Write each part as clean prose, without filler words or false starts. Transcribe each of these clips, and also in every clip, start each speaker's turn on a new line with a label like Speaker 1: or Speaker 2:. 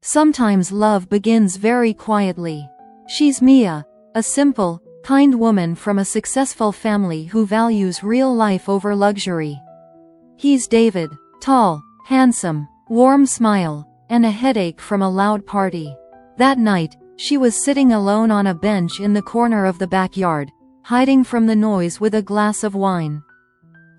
Speaker 1: Sometimes love begins very quietly. She's Mia, a simple, kind woman from a successful family who values real life over luxury. He's David, tall, handsome, warm smile, and a headache from a loud party. That night, she was sitting alone on a bench in the corner of the backyard, hiding from the noise with a glass of wine.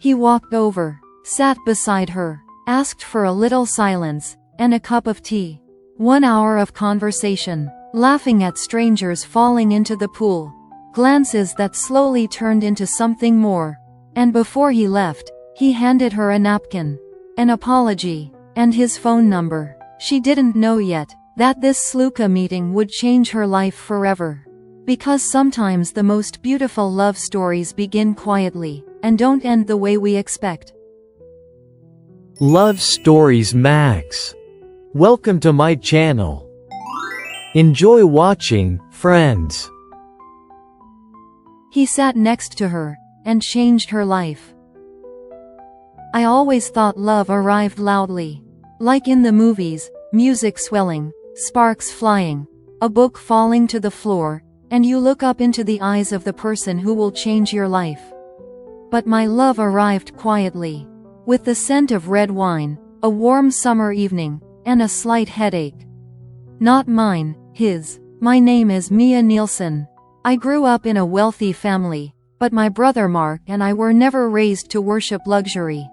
Speaker 1: He walked over, sat beside her, asked for a little silence, and a cup of tea. 1 hour of conversation, laughing at strangers falling into the pool, glances that slowly turned into something more. And before he left, he handed her a napkin, an apology, and his phone number. She didn't know yet that this sluka meeting would change her life forever. Because sometimes the most beautiful love stories begin quietly, and don't end the way we expect.
Speaker 2: Love Stories Max. Welcome to my channel. Enjoy watching, friends.
Speaker 1: He sat next to her, and changed her life. I always thought love arrived loudly. Like in the movies, music swelling, sparks flying, a book falling to the floor, and you look up into the eyes of the person who will change your life. But my love arrived quietly. With the scent of red wine, a warm summer evening, and a slight headache. Not mine, his. My name is Mia Nielsen. I grew up in a wealthy family, but my brother Mark and I were never raised to worship luxury.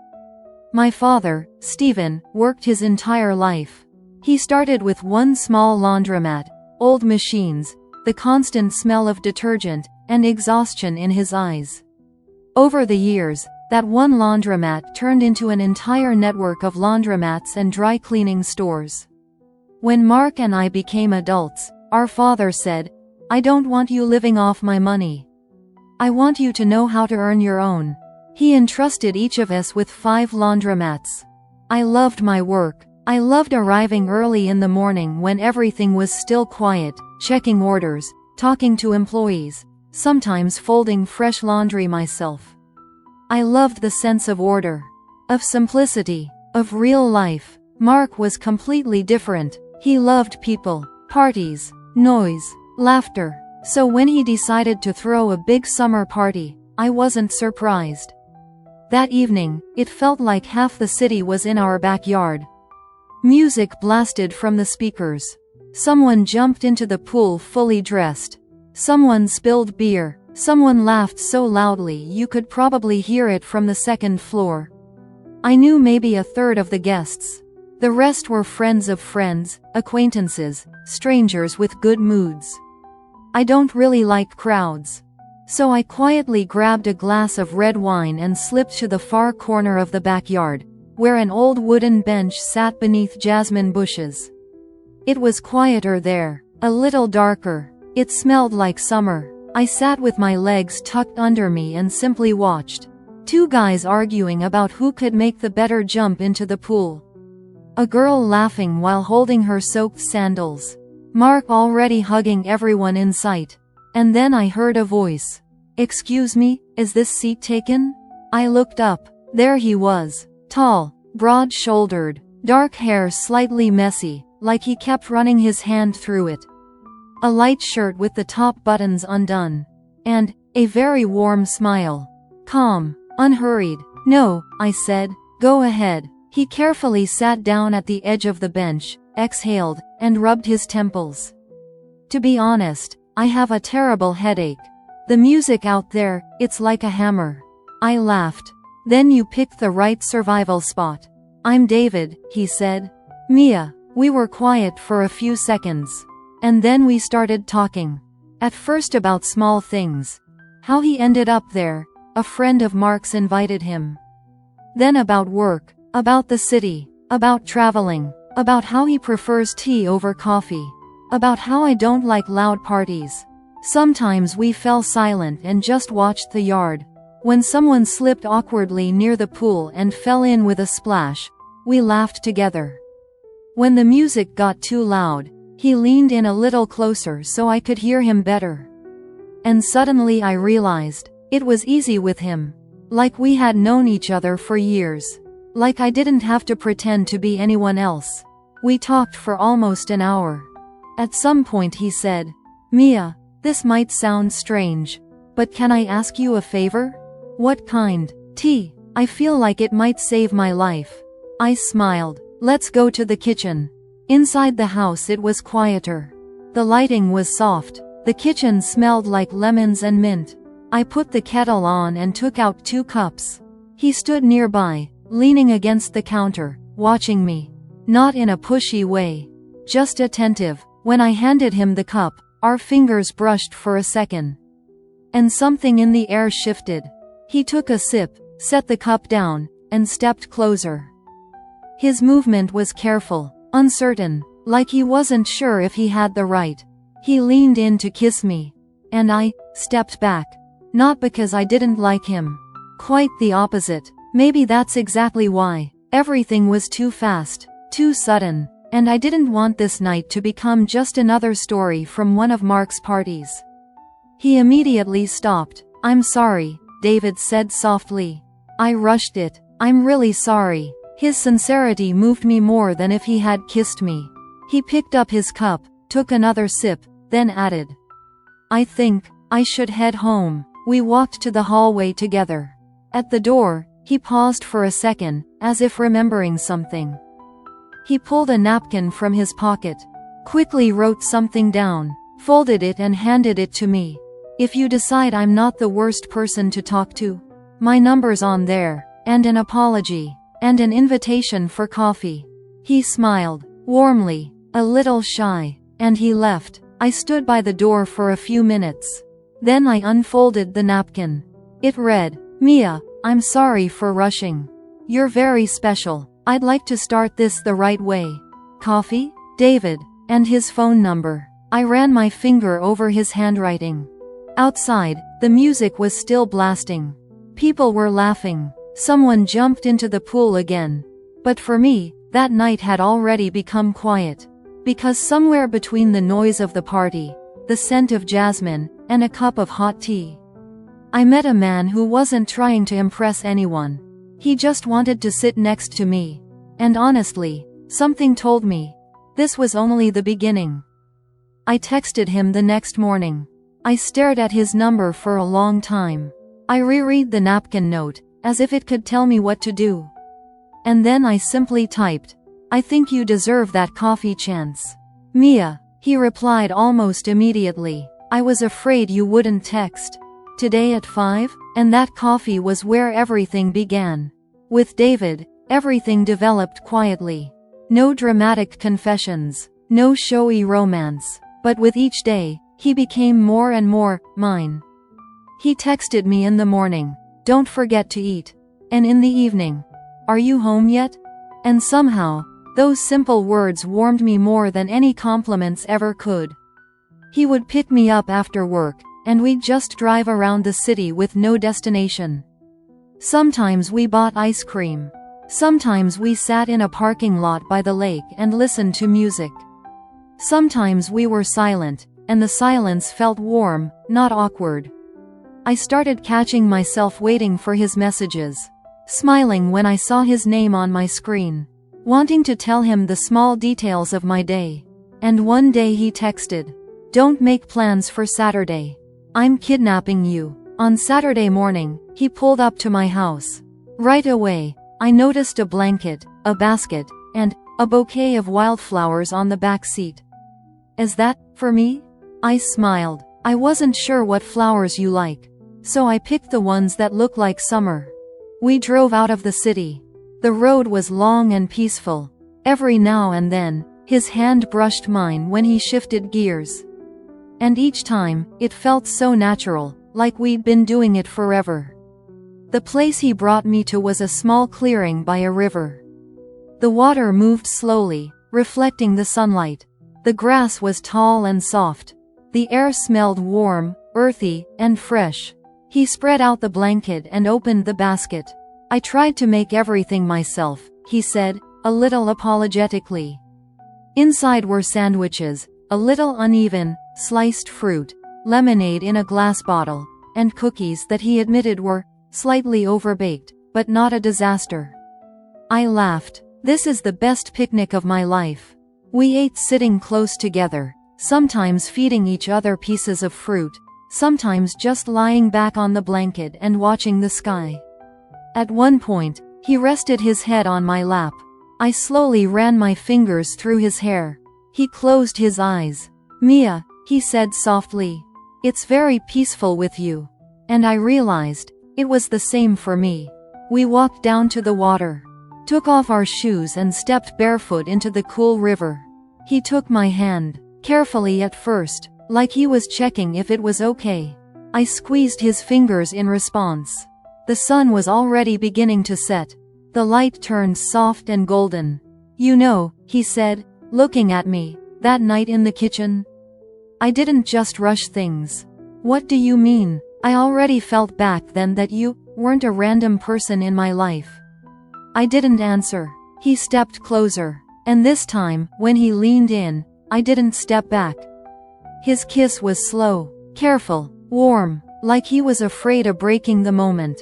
Speaker 1: My father, Stephen, worked his entire life. He started with one small laundromat, old machines, the constant smell of detergent, and exhaustion in his eyes. Over the years, that one laundromat turned into an entire network of laundromats and dry cleaning stores. When Mark and I became adults, our father said, "I don't want you living off my money. I want you to know how to earn your own." He entrusted each of us with 5 laundromats. I loved my work. I loved arriving early in the morning when everything was still quiet, checking orders, talking to employees, sometimes folding fresh laundry myself. I loved the sense of order, of simplicity, of real life. Mark was completely different. He loved people, parties, noise, laughter. So when he decided to throw a big summer party, I wasn't surprised. That evening, it felt like half the city was in our backyard. Music blasted from the speakers. Someone jumped into the pool fully dressed. Someone spilled beer. Someone laughed so loudly you could probably hear it from the second floor. I knew maybe a third of the guests. The rest were friends of friends, acquaintances, strangers with good moods. I don't really like crowds. So I quietly grabbed a glass of red wine and slipped to the far corner of the backyard, where an old wooden bench sat beneath jasmine bushes. It was quieter there, a little darker. It smelled like summer. I sat with my legs tucked under me and simply watched. 2 guys arguing about who could make the better jump into the pool. A girl laughing while holding her soaked sandals. Mark already hugging everyone in sight. And then I heard a voice. "Excuse me, is this seat taken?" I looked up. There he was. Tall, broad-shouldered, dark hair slightly messy, like he kept running his hand through it. A light shirt with the top buttons undone. And a very warm smile. Calm, unhurried. "No," I said. "Go ahead." He carefully sat down at the edge of the bench, exhaled, and rubbed his temples. "To be honest, I have a terrible headache. The music out there, it's like a hammer." I laughed. "Then you picked the right survival spot." "I'm David," he said. "Mia." We were quiet for a few seconds. And then we started talking. At first about small things. How he ended up there. A friend of Mark's invited him. Then about work, about the city, about traveling, about how he prefers tea over coffee, about how I don't like loud parties. Sometimes we fell silent and just watched the yard. When someone slipped awkwardly near the pool and fell in with a splash, we laughed together. When the music got too loud, he leaned in a little closer so I could hear him better. And suddenly I realized, it was easy with him. Like we had known each other for years. Like I didn't have to pretend to be anyone else. We talked for almost an hour. At some point he said, "Mia, this might sound strange, but can I ask you a favor?" "What kind?" "Tea. I feel like it might save my life." I smiled. "Let's go to the kitchen." Inside the house it was quieter. The lighting was soft. The kitchen smelled like lemons and mint. I put the kettle on and took out 2 cups. He stood nearby, leaning against the counter, watching me. Not in a pushy way. Just attentive. When I handed him the cup, our fingers brushed for a second. And something in the air shifted. He took a sip, set the cup down, and stepped closer. His movement was careful, uncertain, like he wasn't sure if he had the right. He leaned in to kiss me. And I stepped back. Not because I didn't like him. Quite the opposite. Maybe that's exactly why. Everything was too fast, too sudden, and I didn't want this night to become just another story from one of Mark's parties. He immediately stopped. "I'm sorry," David said softly. I rushed it. "I'm really sorry." His sincerity moved me more than if he had kissed me. He picked up his cup, took another sip, then added, "I think I should head home." We walked to the hallway together. At the door, he paused for a second, as if remembering something. He pulled a napkin from his pocket, quickly wrote something down, folded it and handed it to me. "If you decide I'm not the worst person to talk to, my number's on there, and an apology, and an invitation for coffee." He smiled, warmly, a little shy, and he left. I stood by the door for a few minutes. Then I unfolded the napkin. It read, "Mia, I'm sorry for rushing. You're very special. I'd like to start this the right way. Coffee? David." And his phone number. I ran my finger over his handwriting. Outside, the music was still blasting. People were laughing. Someone jumped into the pool again. But for me, that night had already become quiet. Because somewhere between the noise of the party, the scent of jasmine, and a cup of hot tea, I met a man who wasn't trying to impress anyone. He just wanted to sit next to me. And honestly, something told me, this was only the beginning. I texted him the next morning. I stared at his number for a long time. I reread the napkin note, as if it could tell me what to do. And then I simply typed, "I think you deserve that coffee chance. Mia." He replied almost immediately, "I was afraid you wouldn't text. Today at 5? And that coffee was where everything began. With David, everything developed quietly. No dramatic confessions, no showy romance. But with each day, he became more and more mine. He texted me in the morning, "Don't forget to eat." And in the evening, "Are you home yet?" And somehow, those simple words warmed me more than any compliments ever could. He would pick me up after work, and we'd just drive around the city with no destination. Sometimes we bought ice cream. Sometimes we sat in a parking lot by the lake and listened to music. Sometimes we were silent, and the silence felt warm, not awkward. I started catching myself waiting for his messages, smiling when I saw his name on my screen, wanting to tell him the small details of my day. And one day he texted, "Don't make plans for Saturday. I'm kidnapping you." On Saturday morning, he pulled up to my house. Right away, I noticed a blanket, a basket, and a bouquet of wildflowers on the back seat. "Is that for me?" I smiled. "I wasn't sure what flowers you like, so I picked the ones that look like summer." We drove out of the city. The road was long and peaceful. Every now and then, his hand brushed mine when he shifted gears. And each time, it felt so natural, like we'd been doing it forever. The place he brought me to was a small clearing by a river. The water moved slowly, reflecting the sunlight. The grass was tall and soft. The air smelled warm, earthy, and fresh. He spread out the blanket and opened the basket. "I tried to make everything myself," he said, a little apologetically. Inside were sandwiches, a little uneven, sliced fruit, lemonade in a glass bottle, and cookies that he admitted were slightly overbaked, but not a disaster. I laughed. This is the best picnic of my life. We ate sitting close together, sometimes feeding each other pieces of fruit, sometimes just lying back on the blanket and watching the sky. At one point, he rested his head on my lap. I slowly ran my fingers through his hair. He closed his eyes. "Mia," he said softly, "it's very peaceful with you." And I realized, it was the same for me. We walked down to the water, took off our shoes and stepped barefoot into the cool river. He took my hand, carefully at first, like he was checking if it was okay. I squeezed his fingers in response. The sun was already beginning to set. The light turned soft and golden. "You know," he said, looking at me, "that night in the kitchen? I didn't just rush things." "What do you mean?" I already felt back then that you weren't a random person in my life. I didn't answer. He stepped closer. And this time, when he leaned in, I didn't step back. His kiss was slow, careful, warm, like he was afraid of breaking the moment.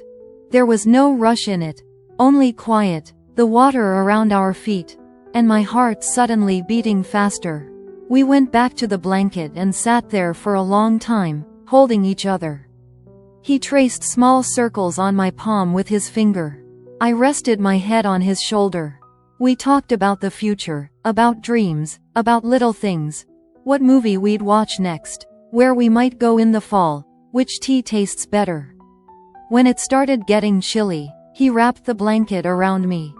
Speaker 1: There was no rush in it, only quiet, the water around our feet, and my heart suddenly beating faster. We went back to the blanket and sat there for a long time, holding each other. He traced small circles on my palm with his finger. I rested my head on his shoulder. We talked about the future, about dreams, about little things. What movie we'd watch next, where we might go in the fall, which tea tastes better. When it started getting chilly, he wrapped the blanket around me.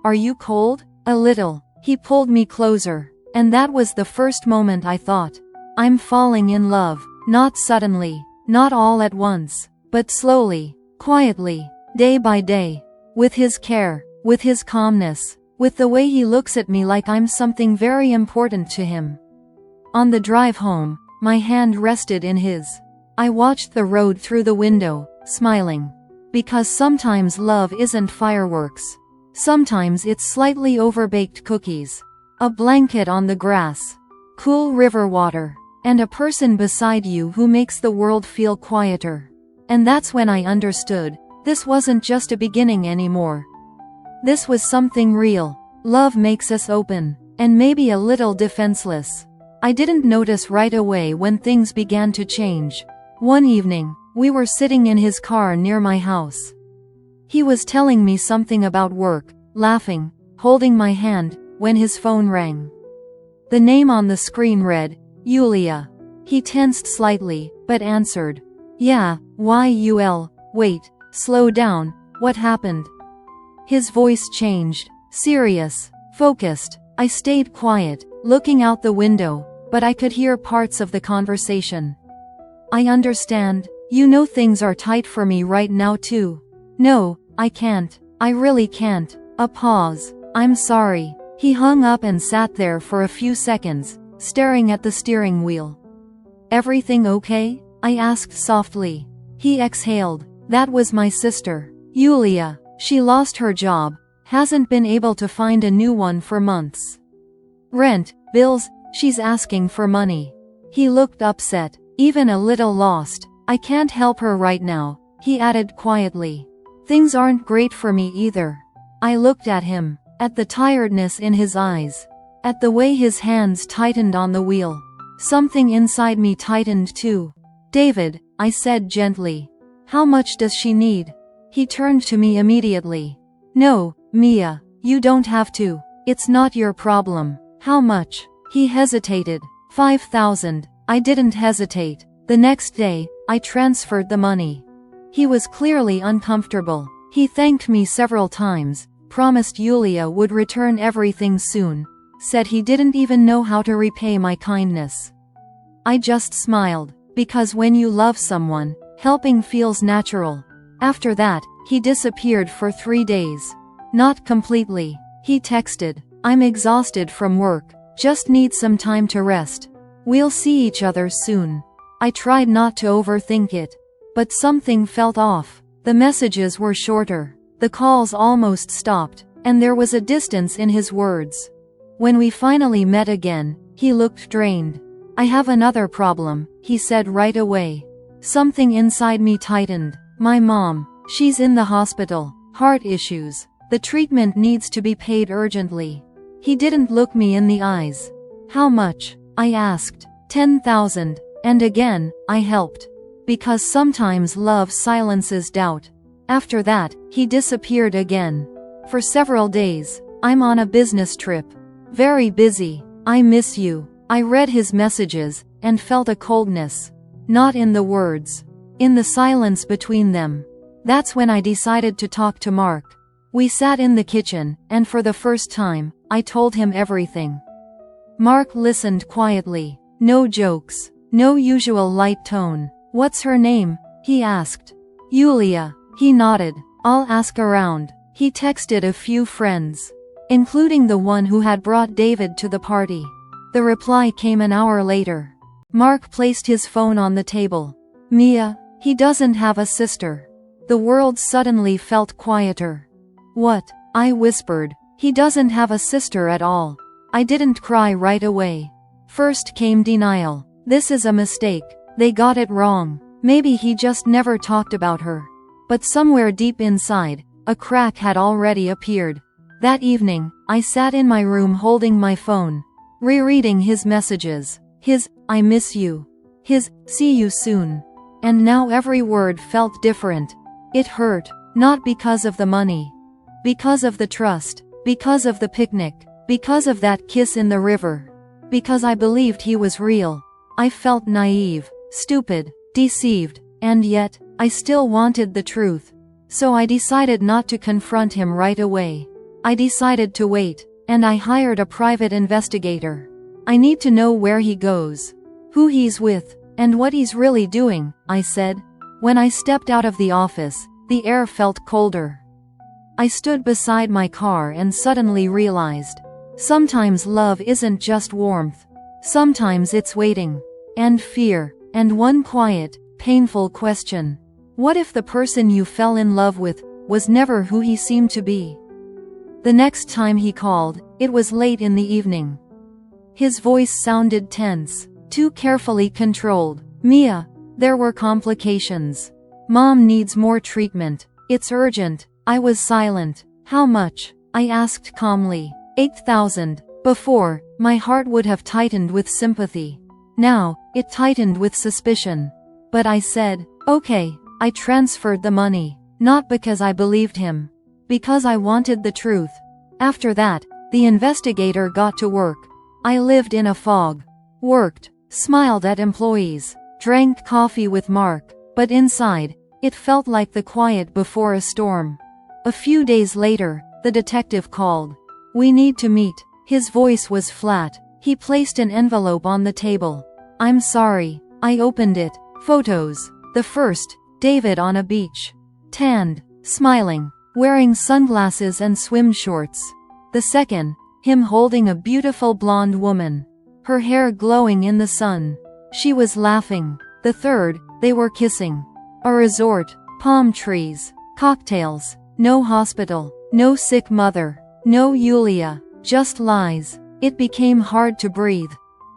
Speaker 1: "Are you cold?" "A little." He pulled me closer, and that was the first moment I thought, I'm falling in love. Not suddenly, not all at once, but slowly, quietly, day by day. With his care, with his calmness, with the way he looks at me like I'm something very important to him. On the drive home, my hand rested in his. I watched the road through the window, smiling. Because sometimes love isn't fireworks. Sometimes it's slightly overbaked cookies. A blanket on the grass. Cool river water. And a person beside you who makes the world feel quieter. And that's when I understood, this wasn't just a beginning anymore. This was something real. Love makes us open, and maybe a little defenseless. I didn't notice right away when things began to change. One evening, we were sitting in his car near my house. He was telling me something about work, laughing, holding my hand, when his phone rang. The name on the screen read, Yulia. He tensed slightly, but answered. Yeah, YUL, wait, slow down, what happened? His voice changed, serious, focused. I stayed quiet, looking out the window, but I could hear parts of the conversation. I understand, you know things are tight for me right now too. No, I can't, I really can't. A pause. I'm sorry. He hung up and sat there for a few seconds, staring at the steering wheel. Everything okay? I asked softly. He exhaled. That was my sister, Yulia. She lost her job, hasn't been able to find a new one for months. Rent, bills, she's asking for money. He looked upset, even a little lost. I can't help her right now, he added quietly. Things aren't great for me either. I looked at him, at the tiredness in his eyes, at the way his hands tightened on the wheel. Something inside me tightened too. David, I said gently. How much does she need? He turned to me immediately. No, Mia, you don't have to. It's not your problem. How much? He hesitated. 5,000. I didn't hesitate. The next day, I transferred the money. He was clearly uncomfortable. He thanked me several times, promised Yulia would return everything soon, said he didn't even know how to repay my kindness. I just smiled, because when you love someone, helping feels natural. After that, he disappeared for 3 days. Not completely. He texted, I'm exhausted from work, just need some time to rest. We'll see each other soon. I tried not to overthink it. But something felt off. The messages were shorter. The calls almost stopped, and there was a distance in his words. When we finally met again, he looked drained. I have another problem, he said right away. Something inside me tightened. My mom, she's in the hospital, heart issues. The treatment needs to be paid urgently. He didn't look me in the eyes. How much? I asked. 10,000. And again, I helped. Because sometimes love silences doubt. After that, he disappeared again. For several days. I'm on a business trip. Very busy. I miss you. I read his messages, and felt a coldness. Not in the words. In the silence between them. That's when I decided to talk to Mark. We sat in the kitchen, and for the first time, I told him everything. Mark listened quietly. No jokes. No usual light tone. What's her name? He asked. Yulia. He nodded. I'll ask around. He texted a few friends, including the one who had brought David to the party. The reply came an hour later. Mark placed his phone on the table. Mia, he doesn't have a sister. The world suddenly felt quieter. What? I whispered. He doesn't have a sister at all. I didn't cry right away. First came denial. This is a mistake. They got it wrong. Maybe he just never talked about her. But somewhere deep inside, a crack had already appeared. That evening, I sat in my room holding my phone, rereading his messages. His, I miss you. His, see you soon. And now every word felt different. It hurt, not because of the money. Because of the trust. Because of the picnic. Because of that kiss in the river. Because I believed he was real. I felt naive, stupid, deceived, and yet, I still wanted the truth. So I decided not to confront him right away. I decided to wait, and I hired a private investigator. I need to know where he goes, who he's with, and what he's really doing, I said. When I stepped out of the office, the air felt colder. I stood beside my car and suddenly realized, sometimes love isn't just warmth. Sometimes it's waiting, and fear, and one quiet, painful question. What if the person you fell in love with was never who he seemed to be? The next time he called, it was late in the evening. His voice sounded tense, too carefully controlled. Mia, there were complications. Mom needs more treatment. It's urgent. I was silent. How much? I asked calmly. 8,000. Before, my heart would have tightened with sympathy. Now, it tightened with suspicion. But I said, okay. I transferred the money. Not because I believed him. Because I wanted the truth. After that, the investigator got to work. I lived in a fog. Worked. Smiled at employees. Drank coffee with Mark. But inside, it felt like the quiet before a storm. A few days later, the detective called. We need to meet. His voice was flat. He placed an envelope on the table. I'm sorry. I opened it. Photos. The first, David on a beach. Tanned. Smiling. Wearing sunglasses and swim shorts. The second, him holding a beautiful blonde woman. Her hair glowing in the sun. She was laughing. The third, they were kissing. A resort. Palm trees. Cocktails. No hospital. No sick mother. No Yulia. Just lies. It became hard to breathe.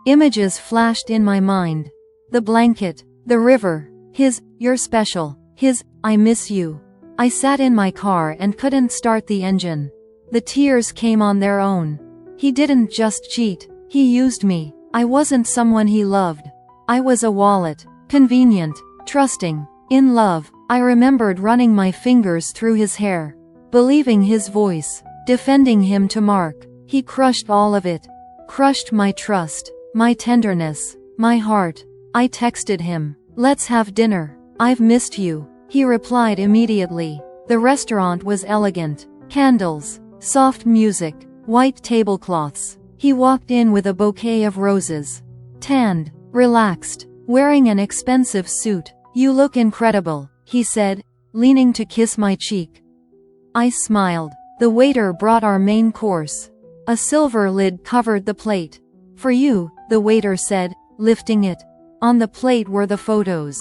Speaker 1: Images flashed in my mind. The blanket. The river. His, you're special. His, I miss you. I sat in my car and couldn't start the engine. The tears came on their own. He didn't just cheat. He used me. I wasn't someone he loved. I was a wallet. Convenient. Trusting. In love. I remembered running my fingers through his hair. Believing his voice. Defending him to Mark. He crushed all of it. Crushed my trust. My tenderness. My heart. I texted him. Let's have dinner. I've missed you. He replied immediately. The restaurant was elegant. Candles. Soft music. White tablecloths. He walked in with a bouquet of roses. Tanned. Relaxed. Wearing an expensive suit. You look incredible, he said, leaning to kiss my cheek. I smiled. The waiter brought our main course. A silver lid covered the plate. For you, the waiter said, lifting it. On the plate were the photos.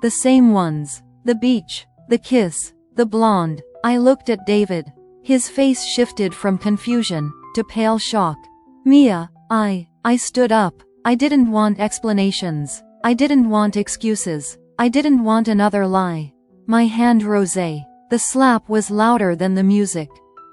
Speaker 1: The same ones. The beach. The kiss. The blonde. I looked at David. His face shifted from confusion to pale shock. Mia, I stood up. I didn't want explanations. I didn't want excuses. I didn't want another lie. My hand rose. The slap was louder than the music.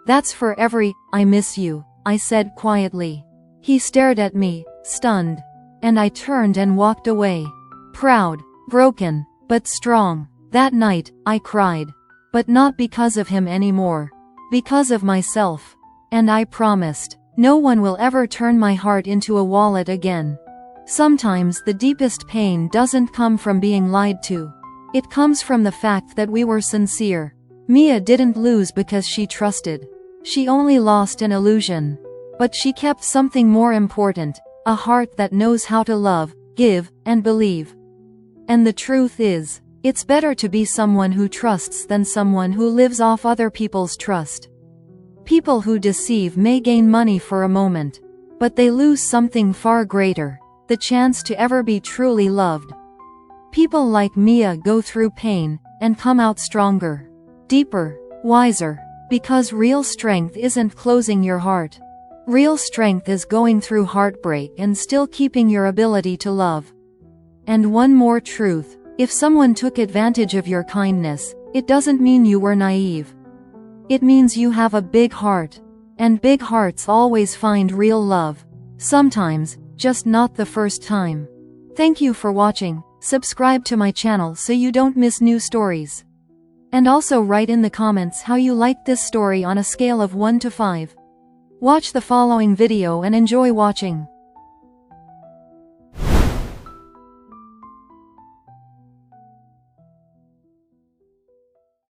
Speaker 1: That's for I miss you, I said quietly. He stared at me, stunned. And I turned and walked away. Proud, broken, but strong. That night, I cried. But not because of him anymore. Because of myself. And I promised, no one will ever turn my heart into a wallet again. Sometimes the deepest pain doesn't come from being lied to. It comes from the fact that we were sincere. Mia didn't lose because she trusted. She only lost an illusion. But she kept something more important, a heart that knows how to love, give, and believe. And the truth is, it's better to be someone who trusts than someone who lives off other people's trust. People who deceive may gain money for a moment, but they lose something far greater, the chance to ever be truly loved. People like Mia go through pain, and come out stronger, deeper, wiser, because real strength isn't closing your heart. Real strength is going through heartbreak and still keeping your ability to love. And one more truth, if someone took advantage of your kindness, it doesn't mean you were naive. It means you have a big heart. And big hearts always find real love. Sometimes, just not the first time. Thank you for watching. Subscribe to my channel so you don't miss new stories. And also write in the comments how you liked this story on a scale of 1 to 5. Watch the following video and enjoy watching.